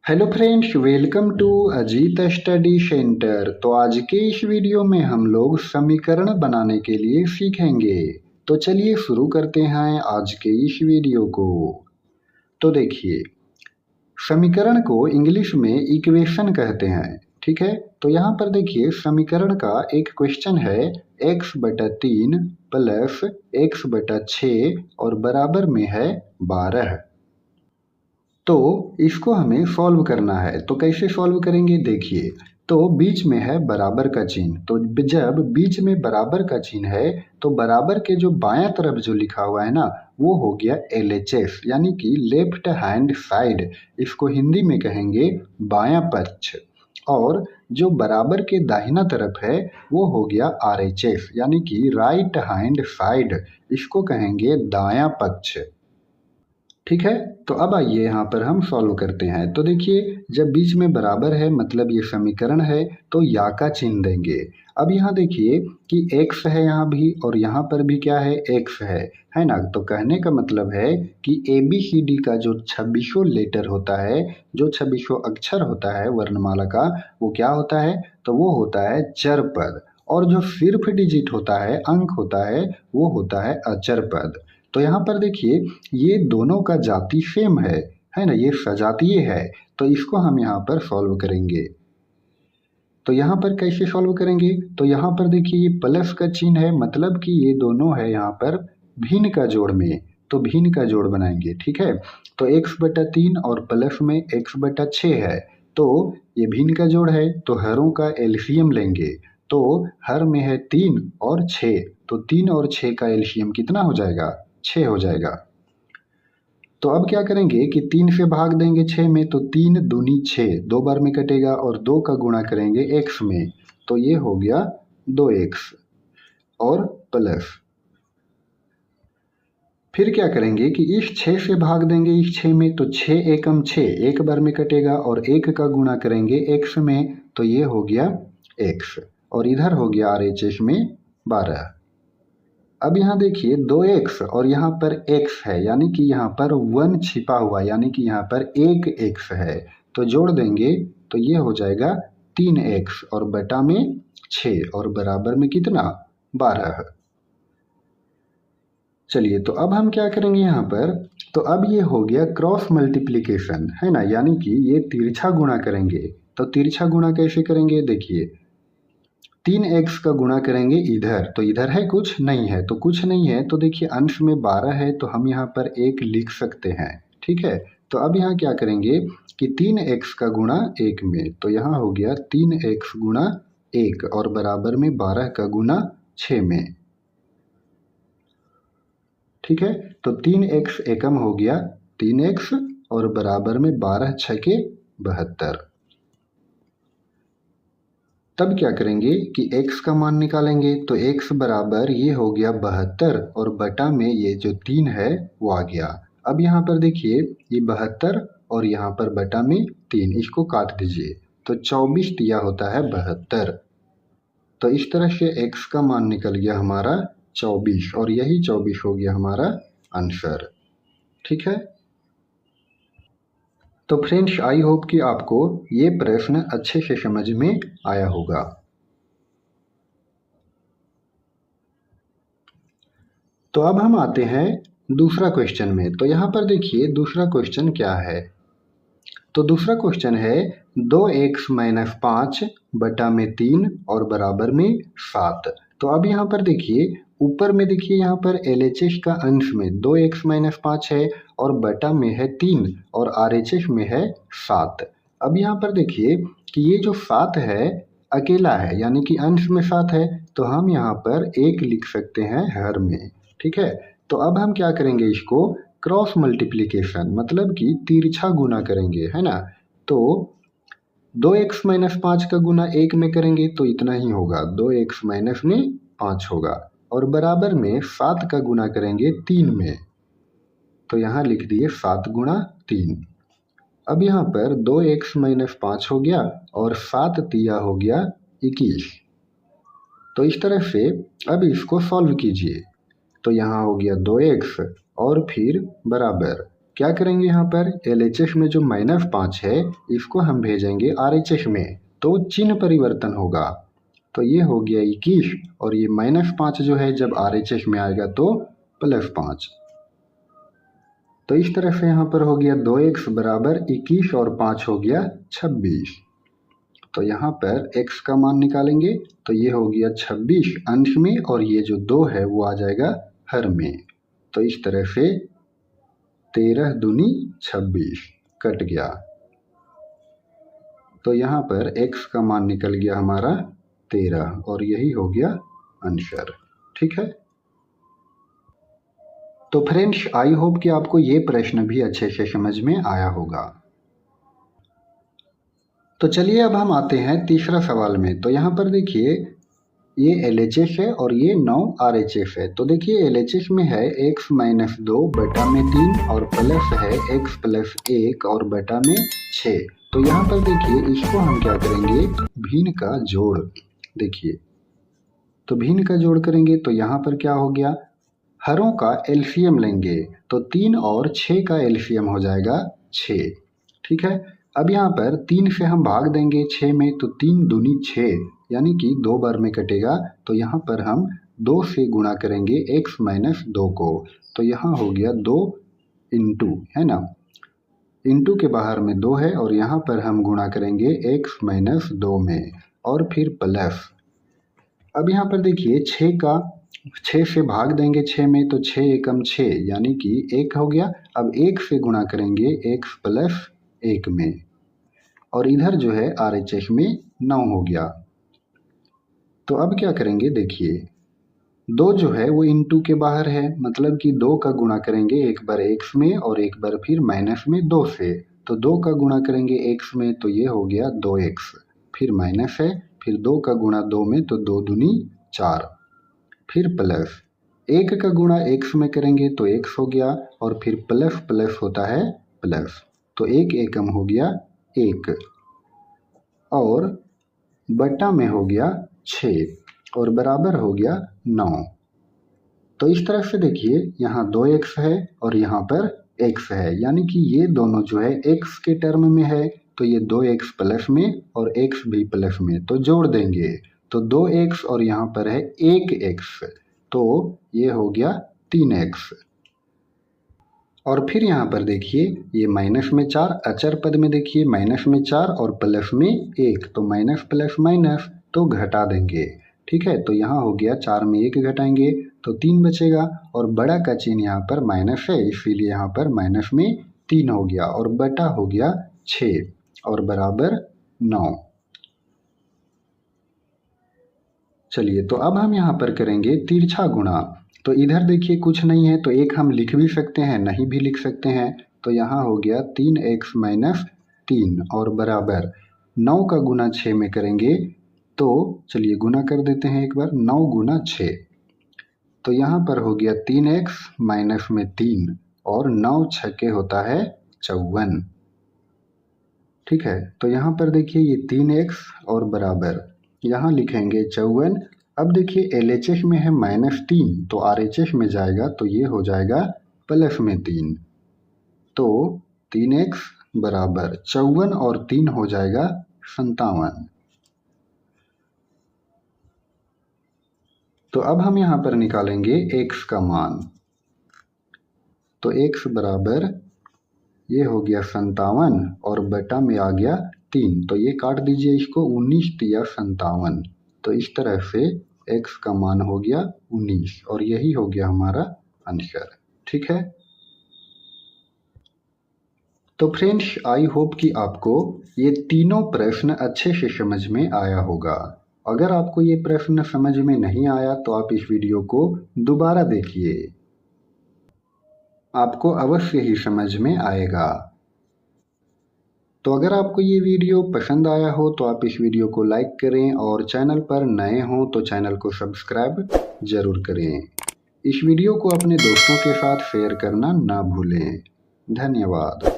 Hello friends, welcome to Ajit study centre. तो आज के इस वीडियो में हम लोग समीकरण बनाने के लिए सीखेंगे। तो चलिए शुरू करते हैं आज के इस वीडियो को। तो देखिए, समीकरण को इंग्लिश में इक्वेशन कहते हैं। ठीक है, तो यहाँ पर देखिए समीकरण का एक क्वेश्चन है x/3 प्लस x/6 और बराबर में है 12। तो इसको हमें सॉल्व करना है। तो कैसे सॉल्व करेंगे देखिए, तो बीच में है बराबर का चिन्ह। तो जब बीच में बराबर का चिन्ह है तो बराबर के जो बायां तरफ जो लिखा हुआ है ना, वो हो गया LHS यानी कि लेफ्ट हैंड साइड। इसको हिंदी में कहेंगे बायां पक्ष। और जो बराबर के दाहिना तरफ है वो हो गया RHS यानी कि राइट हैंड साइड। इसको कहेंगे दायां पक्ष। ठीक है, तो अब आइए यहाँ पर हम सॉल्व करते हैं। तो देखिए, जब बीच में बराबर है मतलब ये समीकरण है, तो या का चिन्ह देंगे। अब यहाँ देखिए कि x है यहाँ भी और यहाँ पर भी क्या है, x है ना। तो कहने का मतलब है कि ABCD का जो 26 लेटर होता है, जो 26 अक्षर होता है वर्णमाला का, वो क्या होता है, तो वो होता है चर पद। और जो सिर्फ डिजिट होता है, अंक होता है, वो होता है अचर पद। तो यहाँ पर देखिए, ये दोनों का जाति सेम है ना, ये सजातीय है। तो इसको हम यहाँ पर सॉल्व करेंगे। तो यहाँ पर कैसे सॉल्व करेंगे, तो यहाँ पर देखिए ये प्लस का चिन्ह है, मतलब कि ये दोनों है यहाँ पर भिन्न का जोड़ में। तो भिन्न का जोड़ बनाएंगे। ठीक है, तो x/3 और प्लस में x/6 है। तो ये भिन्न का जोड़ है तो हरों का एलसीएम लेंगे। तो हर में है 3 और 6, तो 3 और 6 का एलसीएम कितना हो जाएगा, 6 हो जाएगा। तो अब क्या करेंगे कि 3 से भाग देंगे 6 में, तो 3 दूनी 6, 2 बार में कटेगा और 2 का गुणा करेंगे x में, तो ये हो गया 2x और प्लस। फिर क्या करेंगे कि इस 6 से भाग देंगे इस 6 में, तो 6 एकम 6, एक बार में कटेगा और 1 का गुणा करेंगे x में, तो ये हो गया x और इधर हो गया RHS में 12। अब यहाँ देखिए 2x और यहाँ पर x है, यानी कि यहाँ पर 1 छिपा हुआ, यानी कि यहाँ पर एक x है। तो जोड़ देंगे तो ये हो जाएगा 3x और बटा में 6 और बराबर में कितना, 12। चलिए, तो अब हम क्या करेंगे यहाँ पर, तो अब ये हो गया क्रॉस मल्टीप्लिकेशन, है ना, यानी कि ये तिरछा गुणा करेंगे। तो तिरछा गुणा कैसे करेंगे देखिए, 3x का गुणा करेंगे इधर, तो इधर है कुछ नहीं है, तो कुछ नहीं है, तो देखिए अंश में 12 है तो हम यहाँ पर 1 लिख सकते हैं। ठीक है, तो अब यहाँ क्या करेंगे कि 3x का गुणा 1 में, तो यहाँ हो गया 3x गुणा 1 और बराबर में 12 का गुणा 6 में। ठीक है, तो 3x एकम हो गया 3x और बराबर में 12 छके 72। तब क्या करेंगे कि x का मान निकालेंगे, तो x बराबर ये हो गया 72 और बटा में ये जो 3 है वो आ गया। अब यहाँ पर देखिए ये 72 और यहाँ पर बटा में 3, इसको काट दीजिए, तो 24 दिया होता है 72। तो इस तरह से x का मान निकल गया हमारा 24 और यही 24 हो गया हमारा आंसर। ठीक है, तो फ्रेंड्स आई होप कि आपको ये प्रश्न अच्छे से समझ में आया होगा। तो अब हम आते हैं दूसरा क्वेश्चन में। तो यहाँ पर देखिए दूसरा क्वेश्चन क्या है, तो दूसरा क्वेश्चन है 2x-5 बटा में 3 और बराबर में 7। तो अब यहाँ पर देखिए ऊपर में देखिए यहाँ पर LHS का अंश में 2x-5 है और बटा में है 3 और RHS में है 7। अब यहाँ पर देखिए कि ये जो 7 है अकेला है, यानी कि अंश में 7 है, तो हम यहाँ पर 1 लिख सकते हैं हर में। ठीक है, तो अब हम क्या करेंगे, इसको क्रॉस मल्टीप्लिकेशन मतलब कि तिरछा गुना करेंगे, है ना। तो 2x-5 का गुना 1 में करेंगे तो इतना ही होगा, 2x माइनस में 5 होगा और बराबर में 7 का गुना करेंगे 3 में, तो यहाँ लिख दिए 7 गुणा 3। अब यहाँ पर 2x-5 हो गया और 7 तिया हो गया 21। तो इस तरह से अब इसको सॉल्व कीजिए, तो यहाँ हो गया 2x और फिर बराबर क्या करेंगे यहाँ पर LHS में जो -5 है इसको हम भेजेंगे RHS में, तो चिन्ह परिवर्तन होगा। तो ये हो गया 21 और ये -5 जो है जब RHS में आएगा तो +5। तो इस तरह से यहाँ पर हो गया 2x बराबर 21 और 5 हो गया 26। तो यहाँ पर x का मान निकालेंगे तो ये हो गया 26 अंश में और ये जो 2 है वो आ जाएगा हर में। तो इस तरह से 13 दूनी 26 कट गया। तो यहाँ पर x का मान निकल गया हमारा 13 और यही हो गया आंसर। ठीक है। तो फ्रेंड्स आई होप कि आपको ये प्रश्न भी अच्छे से समझ में आया होगा। तो चलिए अब हम आते हैं तीसरा सवाल में। तो यहाँ पर देखिए ये LHS है और ये 9 RHS है। तो देखिए LHS में है x - 2 बटा में 3 और प्लस है x + 1 और बटा में 6। तो यहाँ पर देखिए इसको हम क्या करेंगे भिन्न का जोड़। देखिए तो भिन्न का जोड़ करेंगे तो यहाँ पर क्या हो गया हरों का LCM लेंगे तो 3 और 6 का LCM हो जाएगा 6। ठीक है। अब यहाँ पर 3 से हम भाग देंगे 6 में तो 3 दूनी 6 यानी कि 2 बार में कटेगा। तो यहाँ पर हम 2 से गुणा करेंगे x - 2 को। तो यहाँ हो गया 2 इंटू है ना, इंटू के बाहर में 2 है और यहाँ पर हम गुणा करेंगे x - 2 में और फिर प्लस। अब यहाँ पर देखिए 6 से भाग देंगे 6 में तो 6 एकम 6 यानी कि 1 हो गया। अब 1 से गुणा करेंगे x + 1 में और इधर जो है RHS में 9 हो गया। तो अब क्या करेंगे देखिए 2 जो है वो इंटू के बाहर है मतलब कि 2 का गुणा करेंगे एक बार x में और एक बार फिर माइनस में 2 से। तो 2 का गुणा करेंगे x में तो ये हो गया 2x, फिर माइनस है, फिर 2 का गुणा 2 में तो 2 दूनी 4, फिर प्लस 1 का गुणा x में करेंगे तो x हो गया और फिर प्लस प्लस होता है प्लस। तो 1 एकम हो गया 1 और बटा में हो गया 6 और बराबर हो गया 9। तो इस तरह से देखिए यहाँ 2x है और यहाँ पर x है यानी कि ये दोनों जो है x के टर्म में है तो ये 2x प्लस में और x भी प्लस में, तो जोड़ देंगे तो 2x और यहाँ पर है 1x तो ये हो गया 3x। और फिर यहाँ पर देखिए ये माइनस में 4 अचर पद में देखिए माइनस में 4 और प्लस में 1 तो माइनस प्लस माइनस तो घटा देंगे। ठीक है। तो यहाँ हो गया 4 में 1 घटाएंगे तो 3 बचेगा और बड़ा का चिन्ह यहाँ पर माइनस है इसीलिए यहाँ पर माइनस में 3 हो गया और बटा हो गया 6 और बराबर 9। चलिए तो अब हम यहाँ पर करेंगे तिरछा गुणा। तो इधर देखिए कुछ नहीं है तो एक हम लिख भी सकते हैं नहीं भी लिख सकते हैं। तो यहाँ हो गया 3x - 3 और बराबर 9 का गुना 6 में करेंगे तो चलिए गुना कर देते हैं एक बार 9 गुना 6। तो यहाँ पर हो गया 3x माइनस में 3 और 9 छक्के होता है 54। ठीक है। तो यहाँ पर देखिए ये 3x और बराबर यहाँ लिखेंगे 54। अब देखिए LHS में है -3 तो RHS में जाएगा तो ये हो जाएगा प्लस में 3 तो 3x बराबर 54 और 3 हो जाएगा 57। तो अब हम यहाँ पर निकालेंगे x का मान। तो x बराबर ये हो गया 57 और बटा में आ गया 3 तो ये काट दीजिए इसको 19 या 57। तो इस तरह से x का मान हो गया 19 और यही हो गया हमारा आंसर। ठीक है। तो फ्रेंड्स आई होप कि आपको ये तीनों प्रश्न अच्छे से समझ में आया होगा। अगर आपको ये प्रश्न समझ में नहीं आया तो आप इस वीडियो को दोबारा देखिए, आपको अवश्य ही समझ में आएगा। तो अगर आपको ये वीडियो पसंद आया हो तो आप इस वीडियो को लाइक करें और चैनल पर नए हों तो चैनल को सब्सक्राइब जरूर करें। इस वीडियो को अपने दोस्तों के साथ शेयर करना ना भूलें। धन्यवाद।